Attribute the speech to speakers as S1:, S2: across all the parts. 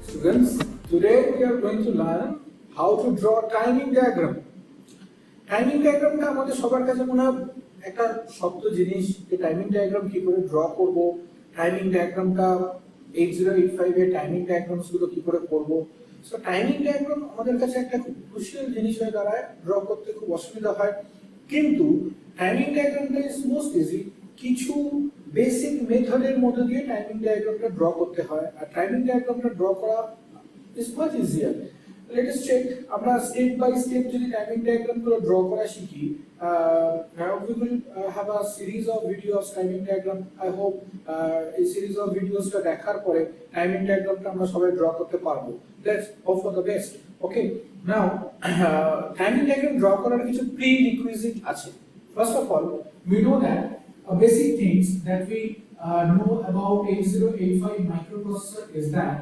S1: Students, today we are going to learn how to draw timing diagram. Timing ডায়াগ্রামটা আমাদের সবার কাছে মনে হয় একটা শক্ত জিনিস যে টাইমিং ডায়াগ্রাম কি করে ড্র করব, টাইমিং ডায়াগ্রামটা 8085 এর টাইমিং ডায়াগ্রামস গুলো কি করে করব। সো টাইমিং ডায়াগ্রাম আমাদের কাছে একটা খুব ক্রুশিয়াল জিনিস হয়ে দাঁড়ায়, ড্র করতে খুব অসুবিধা হয়। কিন্তু টাইমিং ডায়াগ্রামটা ইজ মোস্ট ইজি। কিছু বেসিক মেথডের মধ্যে দিয়ে টাইমিং ডায়াগ্রামটা ড্র করতে হয়, আর টাইমিং ডায়াগ্রামটা ড্র করা is much easier. Let us check. আমরা স্টেপ বাই স্টেপ যদি টাইমিং ডায়াগ্রাম গুলো ড্র করা শিখি, we will have a series of videos timing diagram. I hope এই সিরিজ অফ ভিডিওসটা দেখার পরে টাইমিং ডায়াগ্রামটা আমরা সবাই ড্র করতে পারবো। Let's hope for the best. Okay. Now, timing diagram draw করার কিছু প্রি-রিকুইজিট আছে। First of all, we know that basic things that we know about 8085 microprocessor is that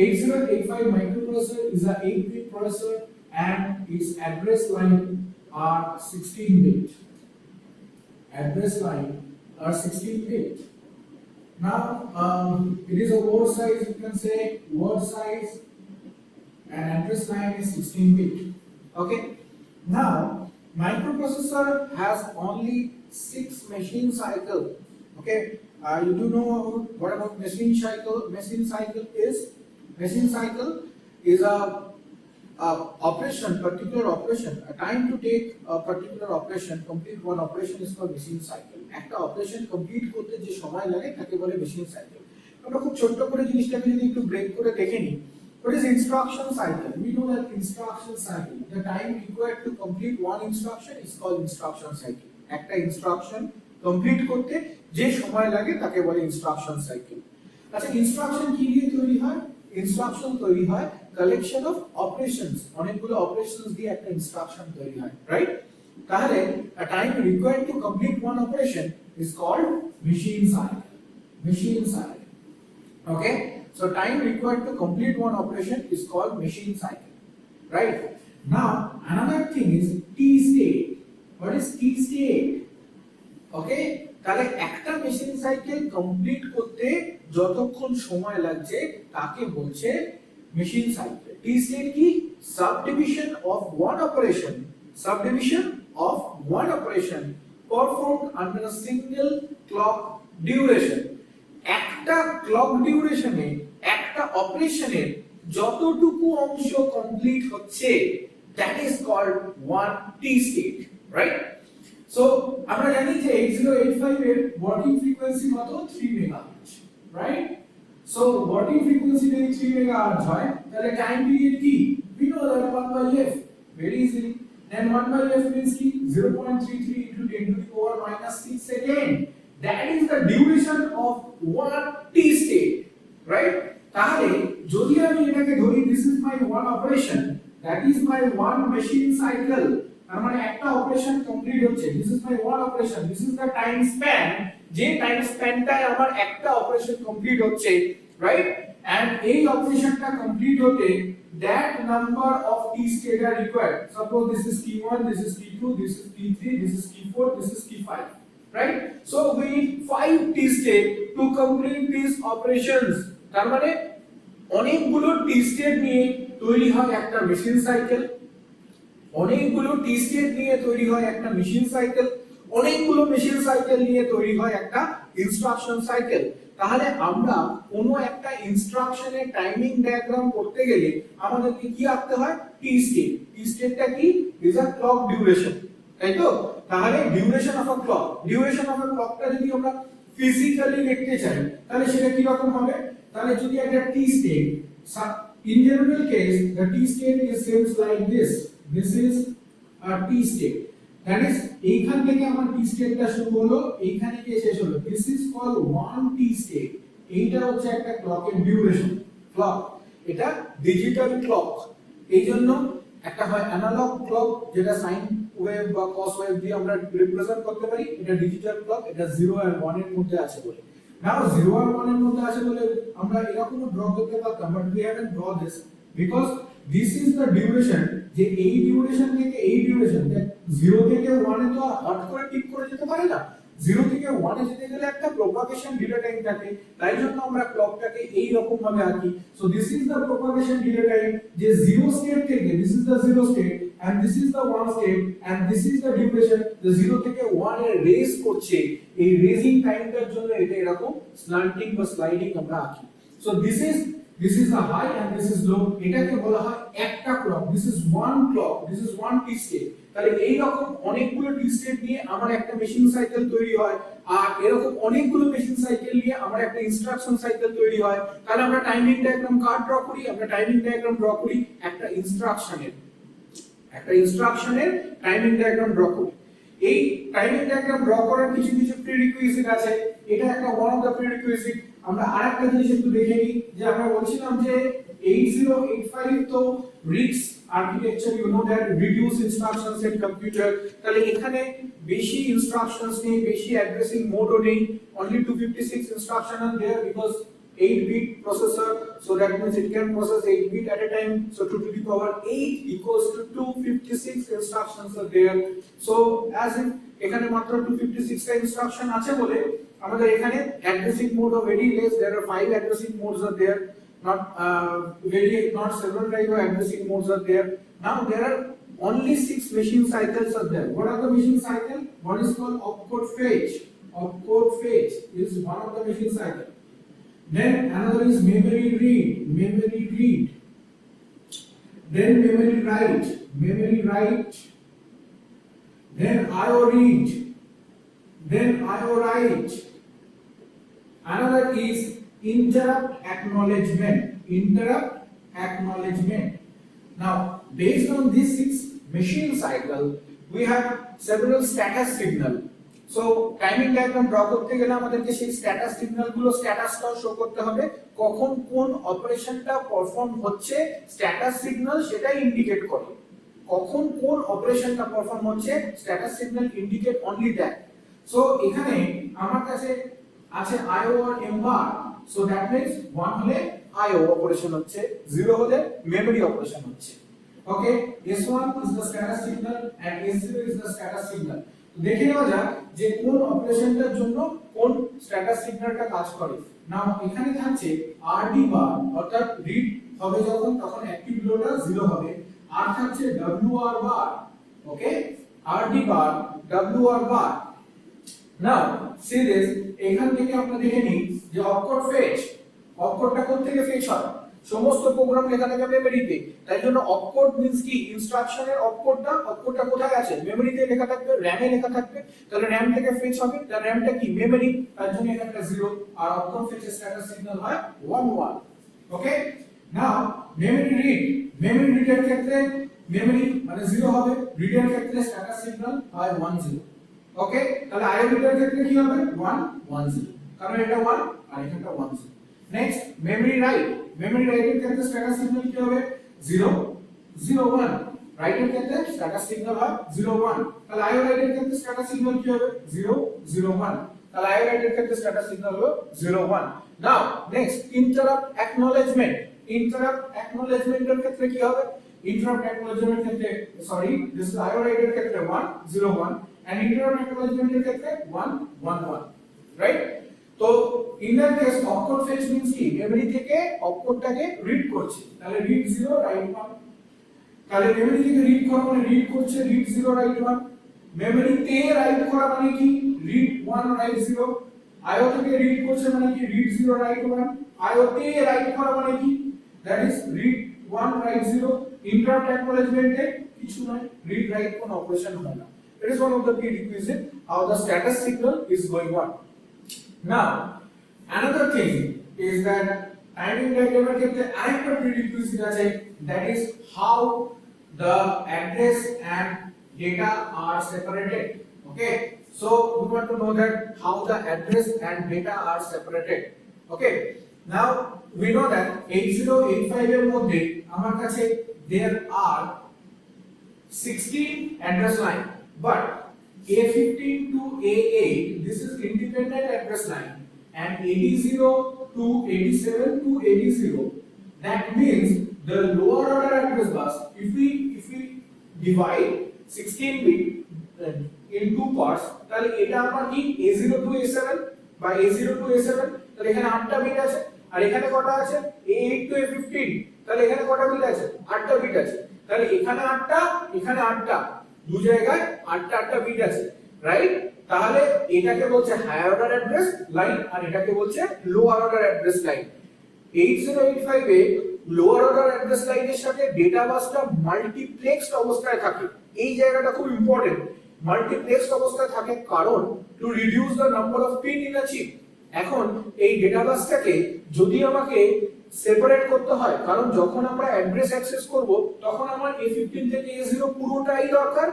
S1: 8085 microprocessor is a 8-bit processor and its address line are 16-bit. Address line are 16-bit. Now, it is a word size, you can say word size, and address line is 16-bit. Okay. Now, microprocessor has only 6 machine cycle. Okay. You do know what about machine cycle? Machine cycle is a operation, particular operation, a time to take a particular operation, complete one operation is called machine cycle. একটা operation complete করতে যে সময় লাগে তাকে বলে machine cycle. আমরা খুব ছোট করে জিনিসটাকে যদি একটু ব্রেক করে দেখে নিই, what is instruction cycle? We know that instruction cycle, the time required to complete one instruction is called instruction cycle. একটা ইনস্ট্রাকশন কমপ্লিট করতে যে সময় লাগে তাকে বলে ইনস্ট্রাকশন সাইকেল। আচ্ছা, ইনস্ট্রাকশন কি দিয়ে তৈরি হয়? ইনস্ট্রাকশন তৈরি হয় কালেকশন অফ অপারেশনস, অনেকগুলো অপারেশনস দিয়ে একটা ইনস্ট্রাকশন তৈরি হয়, রাইট? তাহলে a time required to complete one operation is called machine cycle. Machine cycle. Okay? So time required to complete one operation is called machine cycle. Right? Now, another thing is T state. What is T state? Okay? তাহলে একটা machine cycle complete করতে যতক্ষণ সময় লাগছে তাকে বলছে machine cycle. T state কি? Subdivision of one operation, subdivision of one operation performed under a single clock duration. একটা ক্লক ডিউরেশনে একটা অপারেশনের যতটুকু অংশ কমপ্লিট হচ্ছে that is called one T state, right? So আমরা জানি যে 8085 এর ওয়ার্কিং ফ্রিকোয়েন্সি কত? 3 megahertz, right? So working frequency যদি 3 মেগাহার্টজ হয় তাহলে টাইম পিরিয়ড কি? We know that 1/f, very easily. Then 1/f means কি? 0.33 into 10 to the power minus 6 second. That is the duration of one t state, right? তাহলে যদি আমি এটাকে ধরি this is my one operation, that is my one machine cycle, তার মানে একটা operation complete হচ্ছে, this is my one operation, this is the time span, যে টাইম স্প্যানটায় আমার একটা অপারেশন কমপ্লিট হচ্ছে, রাইট? এন্ড এই অপারেশনটা কমপ্লিট হতে that number of t state are required. Suppose this is t1, this is t2, this is t3, this is t4, this is t5, right? So we need 5 t state to complete these operations. তার মানে অনেকগুলো t state নিয়ে তৈরি হয় একটা machine cycle, অনেকগুলো টি state নিয়ে তৈরি হয় একটা মেশিন সাইকেল, অনেকগুলো মেশিন সাইকেল নিয়ে তৈরি হয় একটা ইনস্ট্রাকশন সাইকেল। তাহলে আমরা কোনো একটা ইনস্ট্রাকশনের টাইমিং ডায়াগ্রাম করতে গেলে আমাদেরকে কি আঁকতে হয়? টি স্টেট। টি স্টেটটা কি? ইজ আ ক্লক ডিউরেশন, তাই তো? তাহলে duration of a clock, duration of a ক্লকটা যদি আমরা ফিজিক্যালি দেখতে চাই তাহলে সেটা কি রকম হবে? তাহলে যদি একটা টি state, in general case the t state is seems like this. This is a t state, that is এইখান থেকে আমার t স্টেটটা শুরু হলো, এইখানে গিয়ে শেষ হলো, this is called one t state. এইটা হচ্ছে একটা ক্লকের ডিউরেশন। ক্লক এটা ডিজিটাল ক্লক, এইজন্য একটা হয় অ্যানালগ ক্লক যেটা সাইন ওয়েভ বা কস ওয়েভ দিয়ে আমরা রিপ্রেজেন্ট করতে পারি, এটা ডিজিটাল ক্লক, এটা 0 আর 1 এর মধ্যে আছে বলে। নাও 0 আর 1 এর মধ্যে আছে বলে আমরা এরকমও ড্র করতে পারতাম, but we haven't draw this because this is the duration, যে এই ডিউরেশন থেকে এই ডিউরেশন 0 থেকে 1 এ তো আর হট করে টিক করে যেতে পারে না, 0 থেকে 1 এ যেতে গেলে একটা প্রপাগেশন ডিলে টাইম থাকে, তাই জন্য আমরা ক্লকটাকে এই রকম ভাবে আঁকি। So this is the propagation delay time, যে 0 স্টেট থেকে, this is the 0 state and this is the 1 state and this is the duration, the 0 থেকে 1 এ রেজ করছে, এই রেজিং টাইমটার জন্য এটা এরকম স্ল্যান্টিং বা স্লাইডিং আমরা আঁকি। So this is the high and this is low, এটাকে বলা হয় একটা clock, this is one clock, this is one T state। তাহলে এই রকম অনেকগুলো T state নিয়ে আমার একটা মেশিন সাইকেল তৈরি হয়, আর এরকম অনেকগুলো মেশিন সাইকেল নিয়ে আমার একটা ইনস্ট্রাকশন সাইকেল তৈরি হয়। তাহলে আমরা টাইমিং ডায়াগ্রাম কার্ড ড্র করি, আমরা টাইমিং ডায়াগ্রাম ড্র করি একটা ইনস্ট্রাকশনের টাইমিং ডায়াগ্রাম ড্র করি। এই টাইমিং ডায়াগ্রাম ড্র করার কিছু কিছু প্রিরিকুইজিট আছে, এটা একটা ওয়ান অফ দ্য প্রিরিকুইজিট। আমরা আরেকটা জিনিস একটু দেখে নিই, যে আমরা বলছিলাম যে 8085 তো RISC architecture, you know that reduce instructions in computer. তাহলে এখানে বেশি ইনস্ট্রাকশনস নেই, বেশি অ্যাড্রেসিং মোডও নেই, only 256 instruction are there because 8-bit processor, so that means it can process 8 bit at a time, so 2 to the power 8 equals to 256 instructions are there। So as in এখানে মাত্র 256 টা instruction আছে বলে আমাদের এখানে addressing mode of very less, there are 5 addressing modes are there, not several type of addressing modes are there। Now there are only 6 machine cycles are there। What are the machine cycle? One is called opcode fetch. Opcode fetch is one of the machine cycle। Then another is memory read, then memory write, then IO read, then IO write. Another is interrupt acknowledgement, Now based on these 6 machine cycle we have several status signal। So timing diagram draw করতে গেলে আমাদেরকে সেই status signal গুলো স্ট্যাটাসটাও show করতে হবে, কখন কোন অপারেশনটা পারফর্ম হচ্ছে স্ট্যাটাস সিগন্যাল সেটাই ইন্ডিকেট করে, কখন কোন অপারেশনটা পারফর্ম হচ্ছে status signal indicate only that. So এখানে আমার কাছে আছে আইও আর M bar, so that means 1 হলে আইও অপারেশন হচ্ছে, 0 হলে মেমরি অপারেশন হচ্ছে। ওকে, S1 is the status signal and S0 is the status signal। দেখে নেওয়া যাক যে কোন অপারেশনটার জন্য কোন স্ট্যাটাস সিগন্যালটা কাজ করে। নাও এখানে থাকছে RD বার, অর্থাৎ রিড হবে যখন তখন অ্যাক্টিভ লোডটা 0 হবে, আর থাকছে WR bar. Okay, RD bar, WR bar. Now C this, এখান থেকে আমরা দেখে নিই যে অপকোড ফেচ, অপকোডটা কোথা থেকে ফেচ হয়? সমস্ত প্রোগ্রাম লেখা থাকে মেমরিতে, তাই জন্য অপকোড মিন্স কি ইনস্ট্রাকশনের অপকোডটা কোথায় আছে? মেমরিতে লেখা থাকবে, র‍্যামে লেখা থাকবে। তাহলে র‍্যাম থেকে ফেচ হবে, তার র‍্যামটা কি? মেমরি, তার জন্য এখানটা 0, আর অপকোড ফেচের স্ট্যাটাস সিগন্যাল হয় 1 1। ওকে, নাও মেমরি রিডের ক্ষেত্রে মেমরি মানে 0 হবে, রিডের ক্ষেত্রে স্ট্যাটাস সিগন্যাল হয় 1 0। ওকে, তাহলে আইও রিডের ক্ষেত্রে কি হবে? 1 1 0, কারণ এটা 1 আর এখানটা 1 0। নেক্সট মেমরি রাইটের ক্ষেত্রে স্ট্যাটাস সিগন্যাল কি হবে? 0 0 1, রাইটের ক্ষেত্রে স্ট্যাটাস সিগন্যাল হয় 0 1। তাহলে আইও রাইটের ক্ষেত্রে স্ট্যাটাস সিগন্যাল কি হবে? 0 0 1। তাহলে আইও রাইটের ক্ষেত্রে স্ট্যাটাস সিগন্যাল হলো 0 1। নাও নেক্সট ইন্টারাপ্ট অ্যাকনলেজমেন্ট, এর ক্ষেত্রে কি হবে? ইন্টারাপ্ট অ্যাকনলেজমেন্টের ক্ষেত্রে দিস আইও রাইটের ক্ষেত্রে 1 0 1 এন্ড ইন্টারাপ্ট অ্যাকনলেজমেন্টের ক্ষেত্রে 1 1 1, রাইট? তো in that case opcode fetch means কি? মেমরি থেকে অপকোডটাকে রিড করছে, তাহলে রিড 0 রাইট 1। তাহলে মেমরি থেকে রিড করা মানে রিড করছে, রিড 0 রাইট 1। মেমরিতে রাইট করা মানে কি? Read 1 write 0। আইও থেকে রিড করছে মানে কি? Read 0 right 1। আইও তে রাইট করা মানে কি? That is read 1 write 0। Interrupt অ্যাকনলেজমেন্টে কিছু নয়, রিড রাইট কোন অপারেশন হয় না। It is one of the prerequisite how the status signal is going on. Now another thing is that timing diagram এর ক্ষেত্রে আরেকটা prerequisite আছে, that is how the address and data are separated. Okay, so we want to know that how the address and data are separated. Okay, now we know that 8085 এর মধ্যে আমার কাছে there are 16 address line, but A15 to A8 this is independent address line, and AD0 to AD7 to AD0, that means the lower order address bus, if we divide 16 bit in two parts, তাহলে এটা আমার কি A0 to A7 বা A0 to A7, তাহলে এখানে 8টা bit আছে, আর এখানে কটা আছে A8 to A15, তাহলে এখানে কটা বিট আছে 8টা বিট আছে, তাহলে এখানে 8টা এখানে 8টা, দু জায়গায় 8টা বিট আছে, রাইট? তাহলে এটাকে বলছে হায়ার অর্ডার অ্যাড্রেস লাইন আর এটাকে বলছে লোয়ার অর্ডার অ্যাড্রেস লাইন। 8085 এ লোয়ার অর্ডার অ্যাড্রেস লাইনের সাথে ডেটা বাসটা মাল্টিপ্লেক্সড অবস্থায় থাকে। এই জায়গাটা খুব ইম্পর্টেন্ট, মাল্টিপ্লেক্সড অবস্থায় থাকে কারণ to reduce the number of pin in a chip. এখন এই ডেটা বাসটাকে যদি আমাকে সেপারেট করতে হয়, কারণ যখন আমরা অ্যাড্রেস অ্যাক্সেস করব তখন আমার A15 থেকে A0 পুরোটাই দরকার,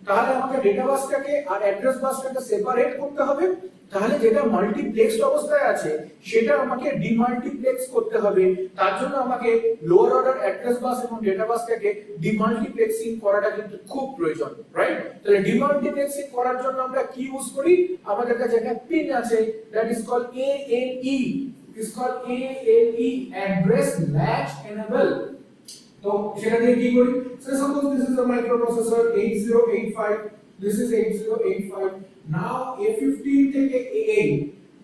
S1: তাহলে আমাকে ডেটা বাসটাকে আর অ্যাড্রেস বাসটাকে সেপারেট করতে হবে। তাহলে যেটা মাল্টিপ্লেক্সড অবস্থায় আছে সেটা আমাকে ডিমাল্টিপ্লেক্স করতে হবে, তার জন্য আমাকে লোয়ার অর্ডার অ্যাড্রেস বাস এবং ডেটা বাসটাকে ডিমাল্টিপ্লেক্সিং করাটা কিন্তু খুব প্রয়োজন, রাইট? তাহলে ডিমাল্টিপ্লেক্সিং করার জন্য আমরা কি ইউজ করি, আমাদের কাছে একটা পিন আছে that is called ALE, is called ALE, address latch enable। তো সেটা দিয়ে কি করি, so suppose this is a microprocessor 8085, this is 8085, now A15 থেকে A8,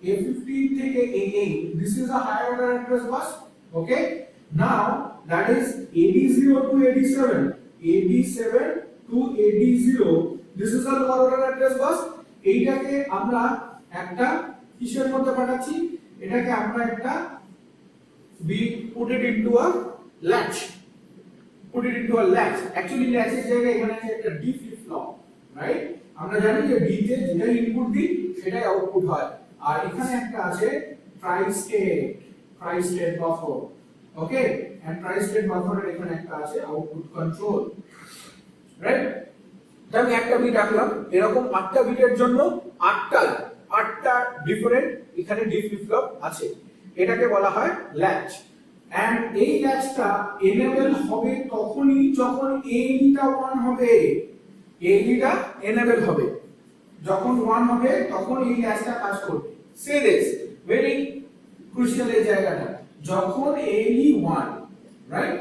S1: A15 থেকে A8, this is a higher order address bus, okay? Now that is AD0 to AD7, AD7 to AD0, this is a lower order address bus। এইটাকে আমরা একটা কিসের মধ্যে পাঠাচ্ছি, এটাকে আমরা একটা we put it into a latch, put it into a latch, actually latch এর জায়গায় এখানে আছে একটা D flip flop, right? আমরা জানি যে D তে যেটা ইনপুট দিই সেটাই আউটপুট হয়, আর এখানে একটা আছে tri state buffer, okay? And tri state বাফারের এখানে একটা আছে আউটপুট কন্ট্রোল, রাইট? তাহলে আমি একটা বিট রাখলাম, এরকম 8টা বিটের জন্য 8টা ডিফারেন্ট এখানে ডি ফ্লিপ ফ্লপ আছে, এটাকে বলা হয় ল্যাচ। এন্ড এই ল্যাচটা এনেবল হবে তখনই যখন ALE-টা 1 হবে, ALE-টা এনেবল হবে, যখন 1 হবে তখন এই ল্যাচটা কাজ করবে। সে দিস ভেরি ক্রুশিয়াল এই জায়গাটা, যখন ALE 1, রাইট?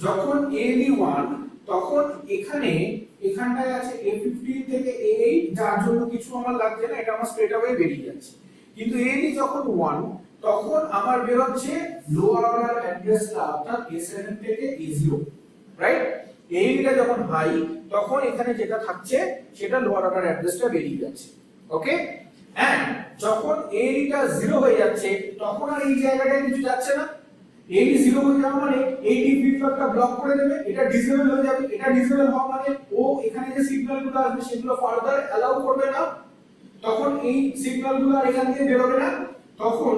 S1: যখন ALE 1 তখন এখানটায় আছে A15 থেকে A8, যার জন্য কিছু আমার লাগছে না, এটা আমার স্ট্রেট অ্যাওয়ে বেরিয়ে যাচ্ছে। কিন্তু ALE যখন 1 তখন আমার বের হচ্ছে লোয়ার অর্ডার অ্যাড্রেসটা, অর্থাৎ A7 থেকে A0, রাইট? ALE-টা যখন হাই তখন এখানে যেটা থাকছে সেটা লোয়ার অর্ডার অ্যাড্রেসটা বেরিয়ে যাচ্ছে, ওকে? এন্ড যখন ALE-টা 0 হয়ে যাচ্ছে তখন আর এই জায়গাটায় কিছু যাচ্ছে না, ALE 0 হয়ে যাওয়া মানে এই ডি ফ্লিপ ফ্লপটা ব্লক করে দেবে, এটা ডিসেবল হয়ে যাবে, এটা ডিসেবল হওয়া মানে ও এখানে যে সিগন্যালগুলো আসবে সেগুলো ফার্দার অ্যালাউ করবে না, তখন এই সিগন্যালগুলো আর এখান থেকে বের হবে না, তখন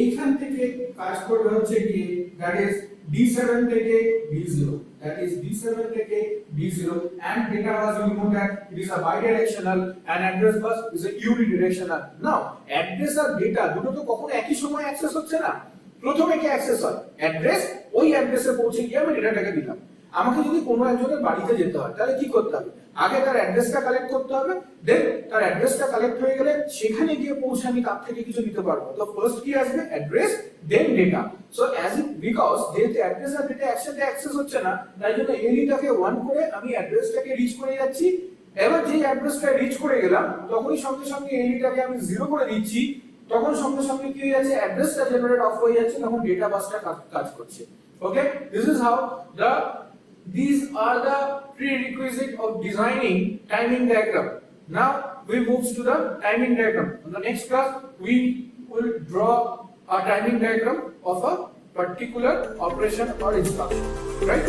S1: এইখান থেকে কাজ করবে হচ্ছে কি দ্যাট ইজ D7 থেকে D0, that is D7 থেকে D0, and data bus you know that it is a bidirectional and address bus is a unidirectional। now address R data দুটো তো কখনো একই সময় অ্যাক্সেস হচ্ছে না, প্রথমে কি অ্যাক্সেস হয় অ্যাড্রেস, ওই অ্যাড্রেসে পৌঁছে গিয়ে আমি ডেটাটাকে দিলাম। আমাকে যদি কোনো একজনের বাড়িতে যেতে হয় তাহলে কি করতে হবে, আগে তার অ্যাড্রেসটা কালেক্ট করতে হবে, দেন তার অ্যাড্রেসটা কালেক্ট হয়ে গেলে সেখানে গিয়ে পৌঁছে আমি তার থেকে কিছু নিতে পারবো। তো ফার্স্ট কি আসবে address, then data. So as it because যেহেতু অ্যাড্রেস আর ডেটা একসাথে অ্যাক্সেস হচ্ছে না, তাই জন্য ALE-টাকে 1 করে আমি অ্যাড্রেসটাকে রিচ করে যাচ্ছি। এবার যে অ্যাড্রেসটা রিচ করে গেলাম তখনই সঙ্গে সঙ্গে ALE-টাকে আমি 0 করে দিচ্ছি, তখন সঙ্গে সঙ্গে কি হয়ে যাচ্ছে অ্যাড্রেসটা জেনারেট অফ হয়ে যাচ্ছে, তখন ডেটা বাসটা কাজ করছে, okay? This is how these are the prerequisite of designing timing diagram। now we move to the timing diagram. In the next class we will draw a timing diagram of a particular operation or instruction, right?